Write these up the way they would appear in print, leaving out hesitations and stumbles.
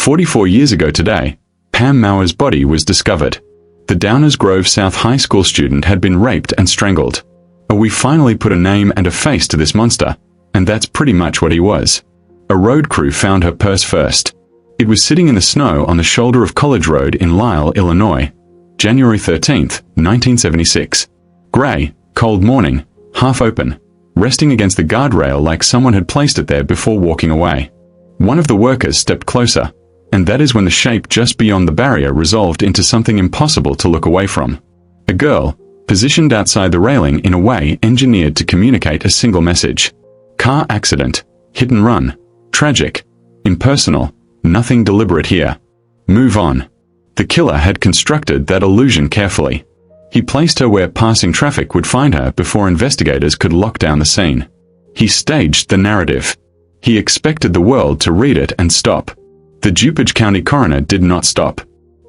44 years ago today, Pam Mauer's body was discovered. The Downers Grove South High School student had been raped and strangled. We finally put a name and a face to this monster, and that's pretty much what he was. A road crew found her purse first. It was sitting in the snow on the shoulder of College Road in Lisle, Illinois, January 13, 1976. Gray, cold morning, half open, resting against the guardrail like someone had placed it there before walking away. One of the workers stepped closer, and that is when the shape just beyond the barrier resolved into something impossible to look away from. A girl, positioned outside the railing in a way engineered to communicate a single message. Car accident, hit and run, tragic, impersonal, nothing deliberate here. Move on. The killer had constructed that illusion carefully. He placed her where passing traffic would find her before investigators could lock down the scene. He staged the narrative. He expected the world to read it and stop. The DuPage County coroner did not stop.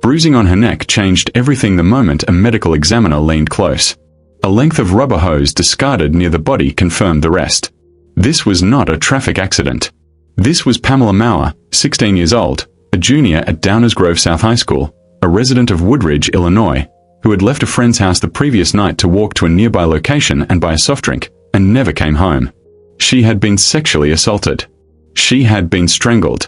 Bruising on her neck changed everything the moment a medical examiner leaned close. A length of rubber hose discarded near the body confirmed the rest. This was not a traffic accident. This was Pamela Mauer, 16 years old, a junior at Downers Grove South High School, a resident of Woodridge, Illinois, who had left a friend's house the previous night to walk to a nearby location and buy a soft drink, and never came home. She had been sexually assaulted. She had been strangled.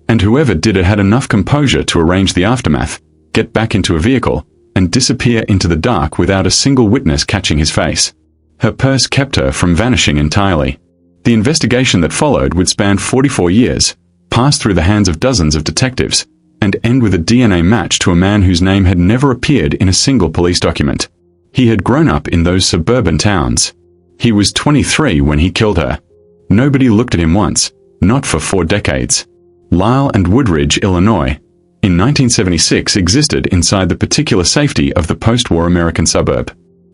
And whoever did it had enough composure to arrange the aftermath, get back into a vehicle, and disappear into the dark without a single witness catching his face. Her purse kept her from vanishing entirely. The investigation that followed would span 44 years, pass through the hands of dozens of detectives, and end with a DNA match to a man whose name had never appeared in a single police document. He had grown up in those suburban towns. He was 23 when he killed her. Nobody looked at him once, not for 4 decades. Lisle and Woodridge, Illinois, in 1976 existed inside the particular safety of the post-war American suburb.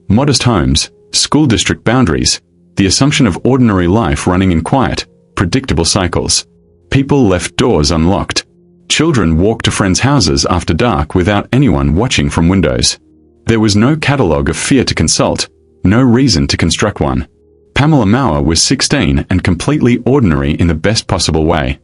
Modest homes, school district boundaries, the assumption of ordinary life running in quiet, predictable cycles. People left doors unlocked. Children walked to friends' houses after dark without anyone watching from windows. There was no catalogue of fear to consult, no reason to construct one. Pamela Mauer was 16 and completely ordinary in the best possible way.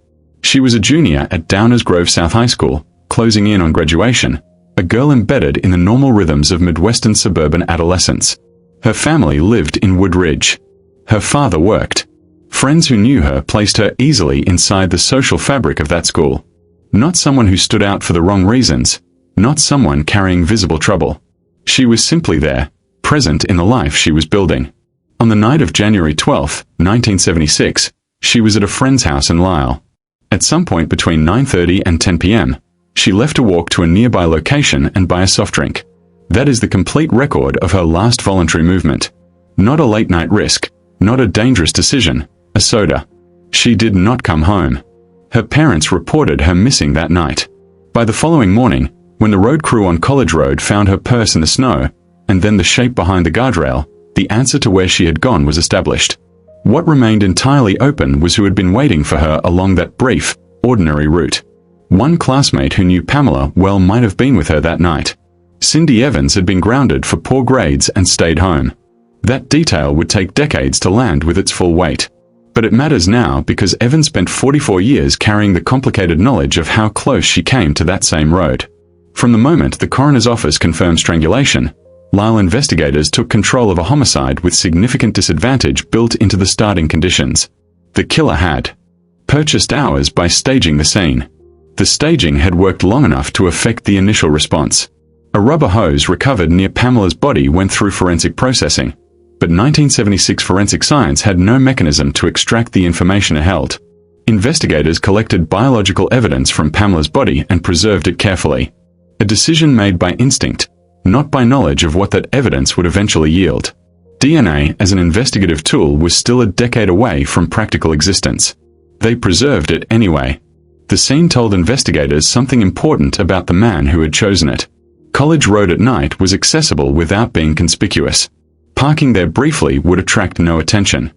She was a junior at Downers Grove South High School, closing in on graduation, a girl embedded in the normal rhythms of Midwestern suburban adolescence. Her family lived in Woodridge. Her father worked. Friends who knew her placed her easily inside the social fabric of that school. Not someone who stood out for the wrong reasons, not someone carrying visible trouble. She was simply there, present in the life she was building. On the night of January 12, 1976, she was at a friend's house in Lisle. At some point between 9:30 and 10 p.m., she left to walk to a nearby location and buy a soft drink. That is the complete record of her last voluntary movement. Not a late-night risk, not a dangerous decision, a soda. She did not come home. Her parents reported her missing that night. By the following morning, when the road crew on College Road found her purse in the snow, and then the shape behind the guardrail, the answer to where she had gone was established. What remained entirely open was who had been waiting for her along that brief, ordinary route. One classmate who knew Pamela well might have been with her that night. Cindy Evans had been grounded for poor grades and stayed home. That detail would take decades to land with its full weight. But it matters now because Evans spent 44 years carrying the complicated knowledge of how close she came to that same road. From the moment the coroner's office confirmed strangulation, Lisle investigators took control of a homicide with significant disadvantage built into the starting conditions. The killer had purchased hours by staging the scene. The staging had worked long enough to affect the initial response. A rubber hose recovered near Pamela's body went through forensic processing, but 1976 forensic science had no mechanism to extract the information it held. Investigators collected biological evidence from Pamela's body and preserved it carefully. A decision made by instinct, not by knowledge of what that evidence would eventually yield. DNA as an investigative tool was still a decade away from practical existence. They preserved it anyway. The scene told investigators something important about the man who had chosen it. College Road at night was accessible without being conspicuous. Parking there briefly would attract no attention.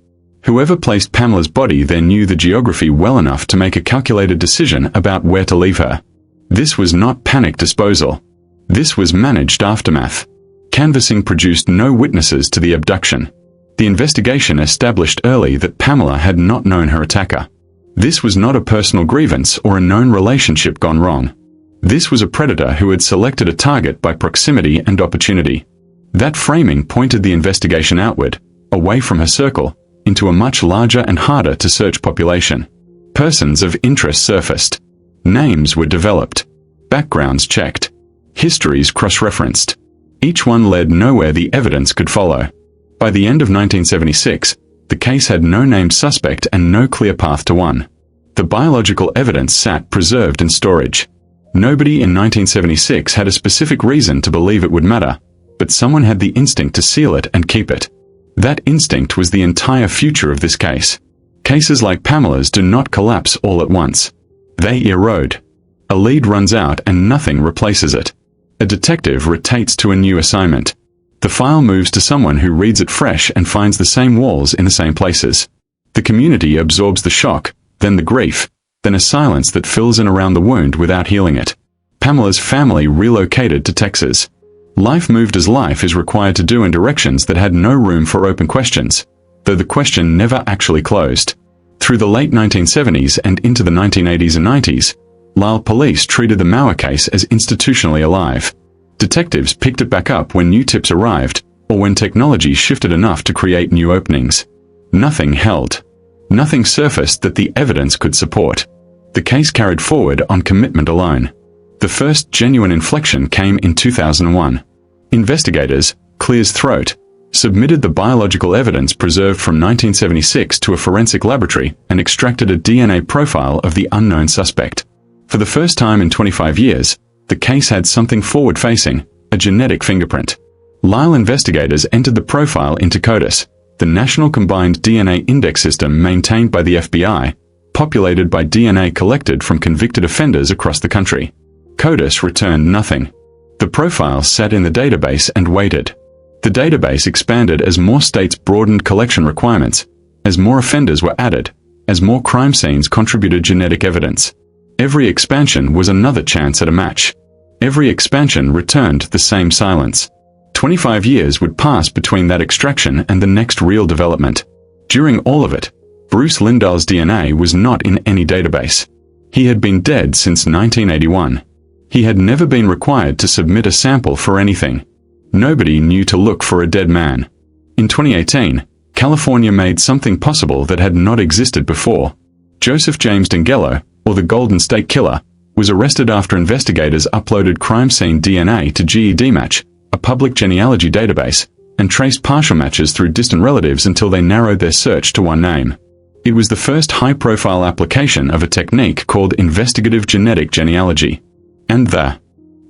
Whoever placed Pamela's body there knew the geography well enough to make a calculated decision about where to leave her. This was not panic disposal. This was managed aftermath. Canvassing produced no witnesses to the abduction. The investigation established early that Pamela had not known her attacker. This was not a personal grievance or a known relationship gone wrong. This was a predator who had selected a target by proximity and opportunity. That framing pointed the investigation outward, away from her circle, into a much larger and harder to search population. Persons of interest surfaced. Names were developed. Backgrounds checked. Histories cross-referenced. Each one led nowhere the evidence could follow. By the end of 1976, the case had no named suspect and no clear path to one. The biological evidence sat preserved in storage. Nobody in 1976 had a specific reason to believe it would matter, but someone had the instinct to seal it and keep it. That instinct was the entire future of this case. Cases like Pamela's do not collapse all at once. They erode. A lead runs out and nothing replaces it. A detective rotates to a new assignment. The file moves to someone who reads it fresh and finds the same walls in the same places. The community absorbs the shock, then the grief, then a silence that fills in around the wound without healing it. Pamela's family relocated to Texas. Life moved as life is required to do in directions that had no room for open questions, though the question never actually closed. Through the late 1970s and into the 1980s and 90s, Lisle police treated the Mauer case as institutionally alive. Detectives picked it back up when new tips arrived, or when technology shifted enough to create new openings. Nothing held. Nothing surfaced that the evidence could support. The case carried forward on commitment alone. The first genuine inflection came in 2001. Investigators, Clear's throat, submitted the biological evidence preserved from 1976 to a forensic laboratory and extracted a DNA profile of the unknown suspect. For the first time in 25 years, the case had something forward-facing, a genetic fingerprint. Lisle investigators entered the profile into CODIS, the National Combined DNA Index System maintained by the FBI, populated by DNA collected from convicted offenders across the country. CODIS returned nothing. The profile sat in the database and waited. The database expanded as more states broadened collection requirements, as more offenders were added, as more crime scenes contributed genetic evidence. Every expansion was another chance at a match. Every expansion returned the same silence. 25 years would pass between that extraction and the next real development. During all of it, Bruce Lindell's DNA was not in any database. He had been dead since 1981. He had never been required to submit a sample for anything. Nobody knew to look for a dead man. In 2018, California made something possible that had not existed before. Joseph James D'Angelo, or the Golden State Killer, was arrested after investigators uploaded crime scene DNA to GEDmatch, a public genealogy database, and traced partial matches through distant relatives until they narrowed their search to one name. It was the first high-profile application of a technique called investigative genetic genealogy. And the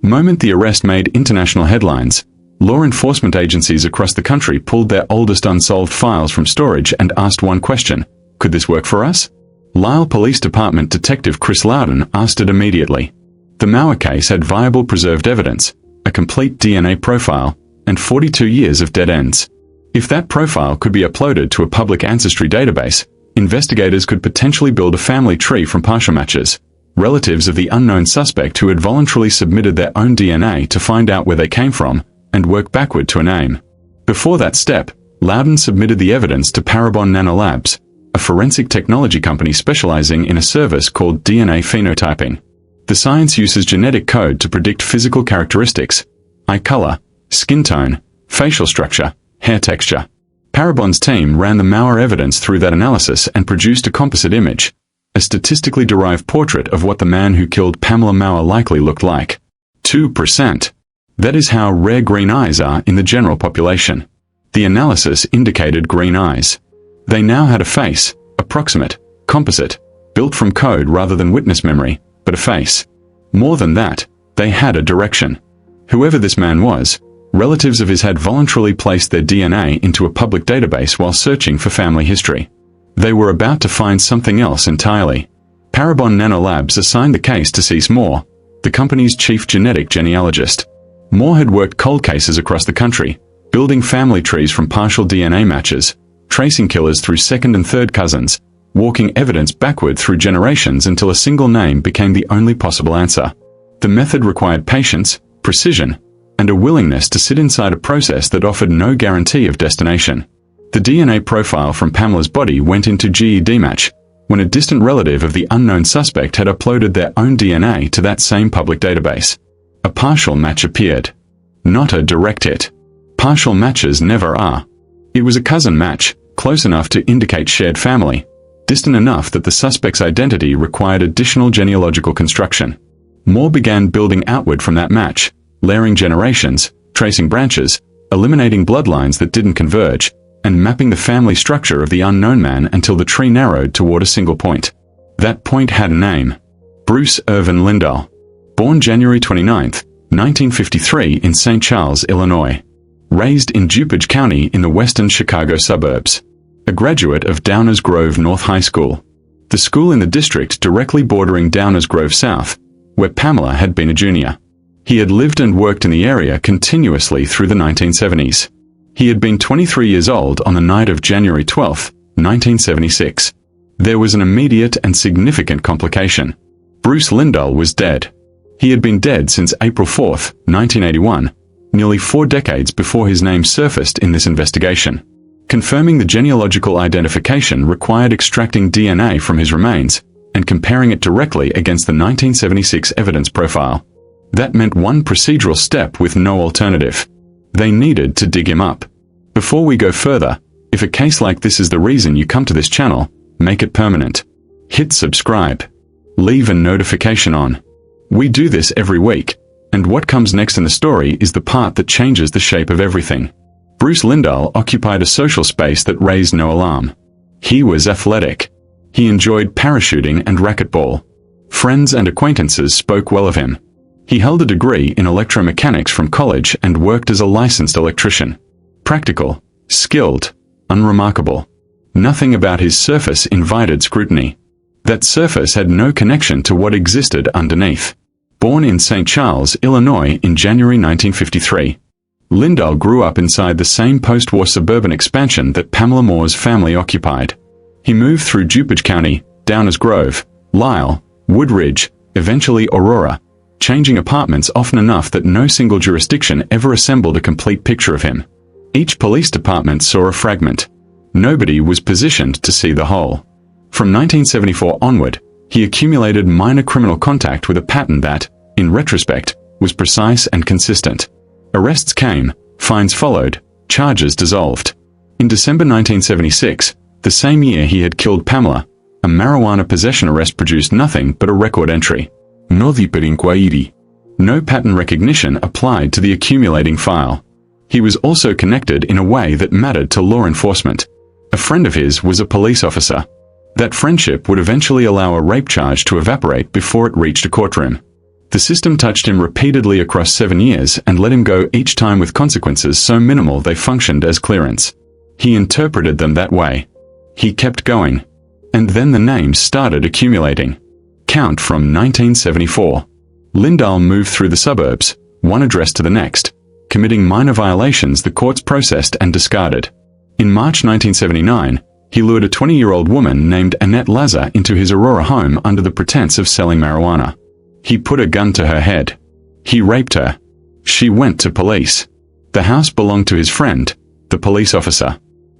moment the arrest made international headlines, law enforcement agencies across the country pulled their oldest unsolved files from storage and asked one question: could this work for us? Lisle Police Department Detective Chris Loudon asked it immediately. The Mauer case had viable preserved evidence, a complete DNA profile, and 42 years of dead ends. If that profile could be uploaded to a public ancestry database, investigators could potentially build a family tree from partial matches, relatives of the unknown suspect who had voluntarily submitted their own DNA to find out where they came from, and work backward to a name. Before that step, Loudon submitted the evidence to Parabon Nanolabs, a forensic technology company specializing in a service called DNA phenotyping. The science uses genetic code to predict physical characteristics: eye color, skin tone, facial structure, hair texture. Parabon's team ran the Mauer evidence through that analysis and produced a composite image, a statistically derived portrait of what the man who killed Pamela Mauer likely looked like. 2%. That is how rare green eyes are in the general population. The analysis indicated green eyes. They now had a face, approximate, composite, built from code rather than witness memory, but a face. More than that, they had a direction. Whoever this man was, relatives of his had voluntarily placed their DNA into a public database while searching for family history. They were about to find something else entirely. Parabon Nanolabs assigned the case to Cease Moore, the company's chief genetic genealogist. Moore had worked cold cases across the country, building family trees from partial DNA matches, tracing killers through second and third cousins, walking evidence backward through generations until a single name became the only possible answer. The method required patience, precision, and a willingness to sit inside a process that offered no guarantee of destination. The DNA profile from Pamela's body went into GEDmatch, when a distant relative of the unknown suspect had uploaded their own DNA to that same public database. A partial match appeared. Not a direct hit. Partial matches never are. It was a cousin match, close enough to indicate shared family, distant enough that the suspect's identity required additional genealogical construction. More began building outward from that match, layering generations, tracing branches, eliminating bloodlines that didn't converge, and mapping the family structure of the unknown man until the tree narrowed toward a single point. That point had a name. Bruce Irvin Lisle. Born January 29, 1953 in St. Charles, Illinois. Raised in DuPage County in the western Chicago suburbs. A graduate of Downers Grove North High School, the school in the district directly bordering Downers Grove South, where Pamela had been a junior. He had lived and worked in the area continuously through the 1970s. He had been 23 years old on the night of January 12, 1976. There was an immediate and significant complication. Bruce Lisle was dead. He had been dead since April 4, 1981, nearly 4 decades before his name surfaced in this investigation. Confirming the genealogical identification required extracting DNA from his remains and comparing it directly against the 1976 evidence profile. That meant one procedural step with no alternative. They needed to dig him up. Before we go further, if a case like this is the reason you come to this channel, make it permanent. Hit subscribe. Leave a notification on. We do this every week, and what comes next in the story is the part that changes the shape of everything. Bruce Lisle occupied a social space that raised no alarm. He was athletic. He enjoyed parachuting and racquetball. Friends and acquaintances spoke well of him. He held a degree in electromechanics from college and worked as a licensed electrician. Practical, skilled, unremarkable. Nothing about his surface invited scrutiny. That surface had no connection to what existed underneath. Born in St. Charles, Illinois in January 1953. Lisle grew up inside the same post-war suburban expansion that Pamela Mauer's family occupied. He moved through DuPage County, Downers Grove, Lisle, Woodridge, eventually Aurora, changing apartments often enough that no single jurisdiction ever assembled a complete picture of him. Each police department saw a fragment. Nobody was positioned to see the whole. From 1974 onward, he accumulated minor criminal contact with a pattern that, in retrospect, was precise and consistent. Arrests came, fines followed, charges dissolved. In December 1976, the same year he had killed Pamela, a marijuana possession arrest produced nothing but a record entry. No pattern recognition applied to the accumulating file. He was also connected in a way that mattered to law enforcement. A friend of his was a police officer. That friendship would eventually allow a rape charge to evaporate before it reached a courtroom. The system touched him repeatedly across 7 years and let him go each time with consequences so minimal they functioned as clearance. He interpreted them that way. He kept going. And then the names started accumulating. Count from 1974. Lisle moved through the suburbs, one address to the next, committing minor violations the courts processed and discarded. In March 1979, he lured a 20-year-old woman named Annette Lazar into his Aurora home under the pretense of selling marijuana. He put a gun to her head. He raped her. She went to police. The house belonged to his friend, the police officer.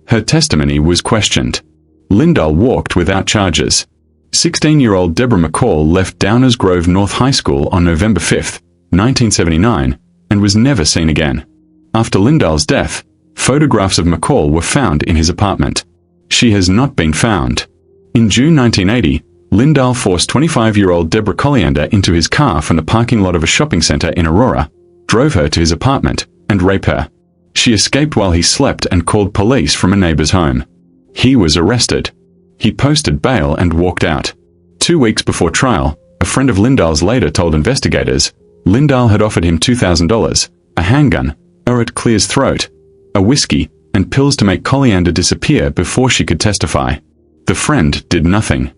Her testimony was questioned. Lisle walked without charges. 16-year-old Deborah McCall left Downers Grove North High School on November 5, 1979, and was never seen again. After Lisle's death, photographs of McCall were found in his apartment. She has not been found. In June 1980, Lisle forced 25-year-old Deborah Colliander into his car from the parking lot of a shopping center in Aurora, drove her to his apartment, and raped her. She escaped while he slept and called police from a neighbor's home. He was arrested. He posted bail and walked out. 2 weeks before trial, a friend of Lisle's later told investigators, Lisle had offered him $2,000, a handgun, or at Clear's throat, a whiskey, and pills to make Colliander disappear before she could testify. The friend did nothing.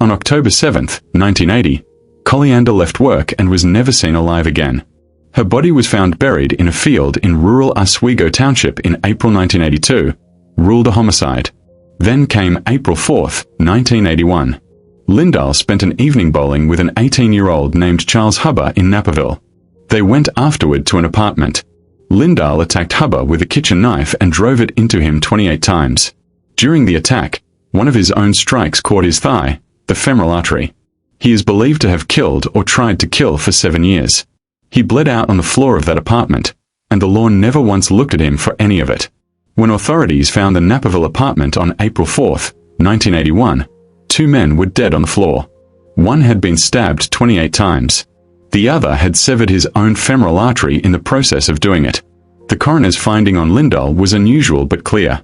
On October 7, 1980, Colliander left work and was never seen alive again. Her body was found buried in a field in rural Oswego Township in April 1982, ruled a homicide. Then came April 4, 1981. Lisle spent an evening bowling with an 18-year-old named Charles Hubber in Naperville. They went afterward to an apartment. Lisle attacked Hubber with a kitchen knife and drove it into him 28 times. During the attack, One of his own strikes caught his thigh, the femoral artery. He is believed to have killed or tried to kill for 7 years. He bled out on the floor of that apartment, and the law never once looked at him for any of it. When authorities found the Naperville apartment on April 4, 1981, 2 men were dead on the floor. One had been stabbed 28 times. The other had severed his own femoral artery in the process of doing it. The coroner's finding on Lisle was unusual but clear.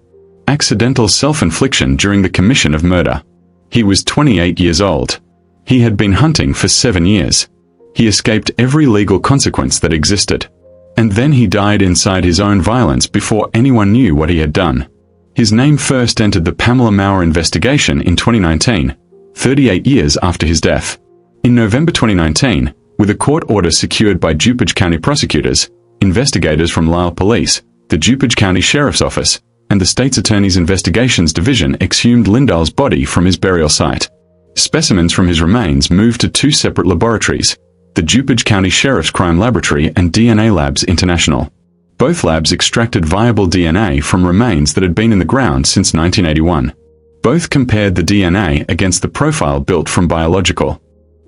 Accidental self-infliction during the commission of murder. He was 28 years old. He had been hunting for 7 years. He escaped every legal consequence that existed. And then he died inside his own violence before anyone knew what he had done. His name first entered the Pamela Mauer investigation in 2019, 38 years after his death. In November 2019, with a court order secured by DuPage County prosecutors, investigators from Lisle Police, the DuPage County Sheriff's Office, and the state's Attorney's Investigations Division exhumed Lisle's body from his burial site. Specimens from his remains moved to 2 separate laboratories, the DuPage County Sheriff's Crime Laboratory and DNA Labs International. Both labs extracted viable DNA from remains that had been in the ground since 1981. Both compared the DNA against the profile built from biological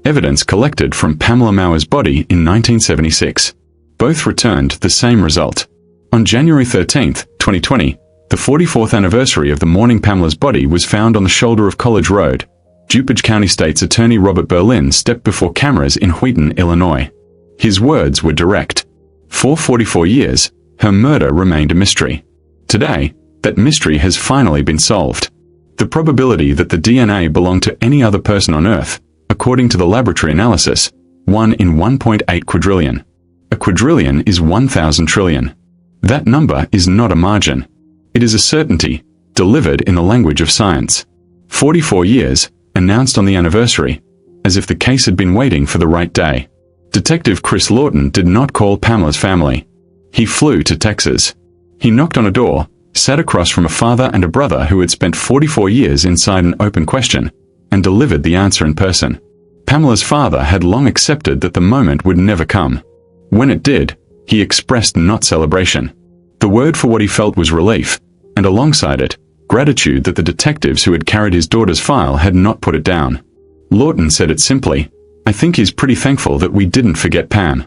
evidence collected from Pamela Mauer's body in 1976. Both returned the same result. On January 13, 2020, the 44th anniversary of the morning Pamela's body was found on the shoulder of College Road. DuPage County State's Attorney Robert Berlin stepped before cameras in Wheaton, Illinois. His words were direct. For 44 years, her murder remained a mystery. Today, that mystery has finally been solved. The probability that the DNA belonged to any other person on Earth, according to the laboratory analysis, 1 in 1.8 quadrillion. A quadrillion is 1,000 trillion. That number is not a margin. It is a certainty, delivered in the language of science. 44 years, announced on the anniversary, as if the case had been waiting for the right day. Detective Chris Lawton did not call Pamela's family. He flew to Texas. He knocked on a door, sat across from a father and a brother who had spent 44 years inside an open question, and delivered the answer in person. Pamela's father had long accepted that the moment would never come. When it did, he expressed not celebration. The word for what he felt was relief, and alongside it, gratitude that the detectives who had carried his daughter's file had not put it down. Lawton said it simply, "I think he's pretty thankful that we didn't forget Pam."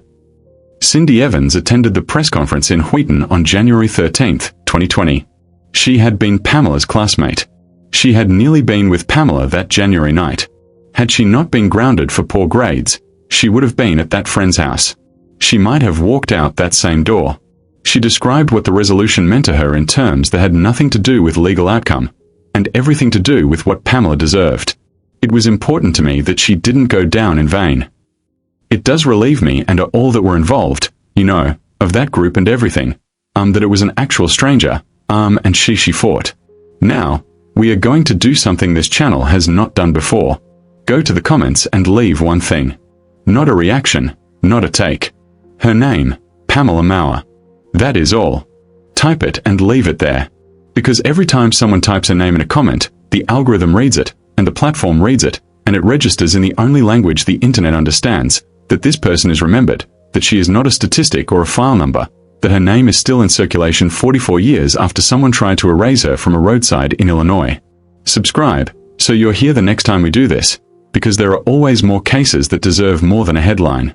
Cindy Evans attended the press conference in Wheaton on January 13, 2020. She had been Pamela's classmate. She had nearly been with Pamela that January night. Had she not been grounded for poor grades, she would have been at that friend's house. She might have walked out that same door. She described what the resolution meant to her in terms that had nothing to do with legal outcome, and everything to do with what Pamela deserved. It was important to me that she didn't go down in vain. It does relieve me and all that were involved, of that group and everything, that it was an actual stranger, and she fought. Now, we are going to do something this channel has not done before. Go to the comments and leave one thing. Not a reaction, not a take. Her name, Pamela Mauer. That is all. Type it and leave it there. Because every time someone types a name in a comment, the algorithm reads it, and the platform reads it, and it registers in the only language the internet understands, that this person is remembered, that she is not a statistic or a file number, that her name is still in circulation 44 years after someone tried to erase her from a roadside in Illinois. Subscribe, so you're here the next time we do this, because there are always more cases that deserve more than a headline.